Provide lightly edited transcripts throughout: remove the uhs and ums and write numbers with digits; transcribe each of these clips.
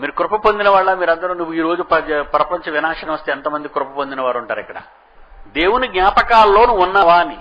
మీరు కృప పొందిన వాళ్ళ మీరందరూ నువ్వు ఈ రోజు ప్రపంచ వినాశనం వస్తే ఎంతమంది కృప పొందిన వారు ఉంటారు ఇక్కడ? దేవుని జ్ఞాపకాల్లో నువ్వు ఉన్నావా అని.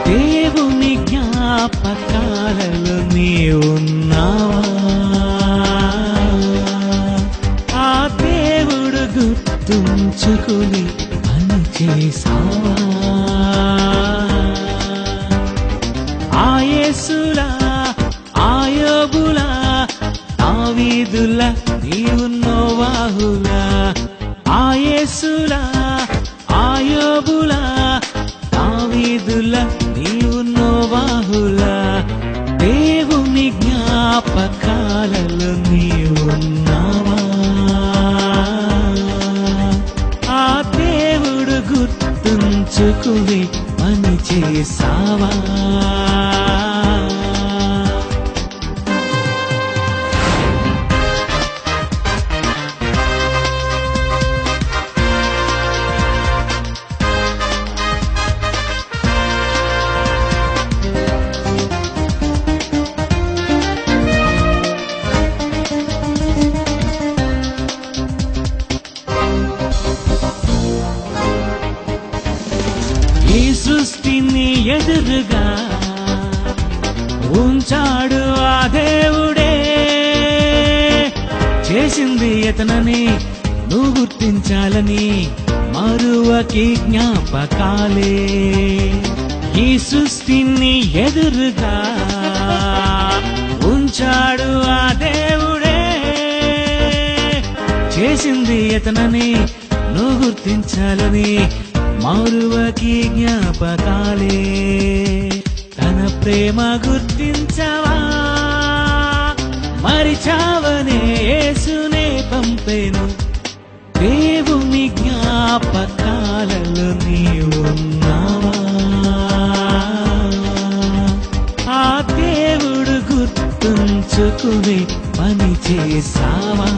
దేవుని జ్ఞాపకాలలో నీ ఉన్నావా? ఆ దేవుడు గుర్తుంచుకుని పని చేసావా? ఆ యేసులా, ఆ యోబులా, దావీదులా నీవు నోవాహులా. ఆ యేసులా, ఆ యోబులా, దావీదులా నీవు నోవాహులా. దేవుని జ్ఞాపకాలలో నీవు ఉన్నావా? ఆ దేవుడు గుర్తుంచుకుని పని చేసావా? ఈ సృష్టిని ఎదురుగా ఉంచాడు ఆ దేవుడే. చేసింది ఎతనని నువ్వు గుర్తించాలని మరువకి జ్ఞాపకాలే. ఈ సృష్టిని ఎదురుగా ఉంచాడు ఆ దేవుడే. చేసింది ఎతనని నువ్వు గుర్తించాలని మరువకి జ్ఞాపకాలే. తన ప్రేమ గుర్తించవా? మరిచావనే యేసునే పంపెను. దేవుని జ్ఞాపకాలలో నీవు ఉన్నావా? ఆ దేవుడు గుర్తుంచుకుని పని చేసావా?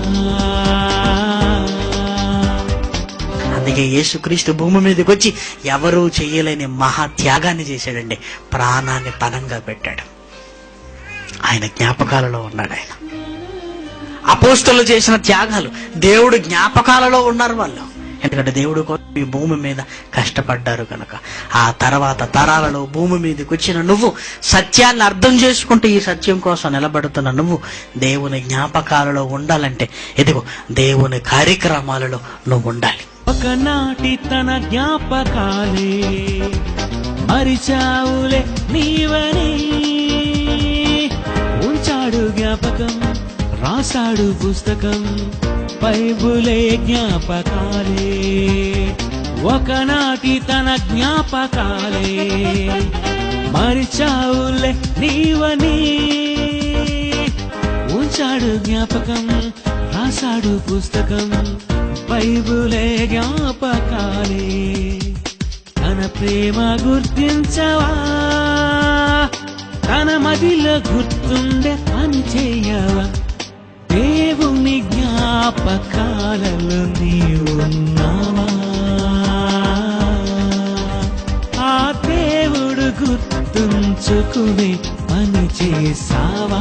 అందుకే యేసుక్రీస్తు భూమి మీదకి వచ్చి ఎవరూ చేయలేని మహాత్యాగాన్ని చేశాడండి. ప్రాణాన్ని పణంగా పెట్టాడు. ఆయన జ్ఞాపకాలలో ఉన్నాడు. ఆయన అపోస్తలులు చేసిన త్యాగాలు దేవుడు జ్ఞాపకాలలో ఉన్నారు వాళ్ళు. ఎందుకంటే దేవుడు ఈ భూమి మీద కష్టపడ్డారు కనుక. ఆ తర్వాత తరాలలో భూమి మీదకి వచ్చిన నువ్వు సత్యాన్ని అర్థం చేసుకుంటూ ఈ సత్యం కోసం నిలబడుతున్న నువ్వు దేవుని జ్ఞాపకాలలో ఉండాలంటే ఇదిగో దేవుని కార్యక్రమాలలో నువ్వు ఉండాలి. ఒకనాటి తన జ్ఞాపకాలే మరిచావులే నీవని ఉంచాడు జ్ఞాపకం, రాశాడు పుస్తకం. బైబులే జ్ఞాపకాలే. ఒకనాటి తన జ్ఞాపకాలే మరిచావులే నీవని ఉంచాడు జ్ఞాపకం, రాశాడు పుస్తకం. బైబులే జ్ఞాపకాలే. తన ప్రేమ గుర్తించవా? తన మదిలో గుర్తుండే పని చేయవా? దేవుని జ్ఞాపకాలలో నీవు ఉన్నావా? ఆ దేవుడు గుర్తుంచుకుని పని చేసావా?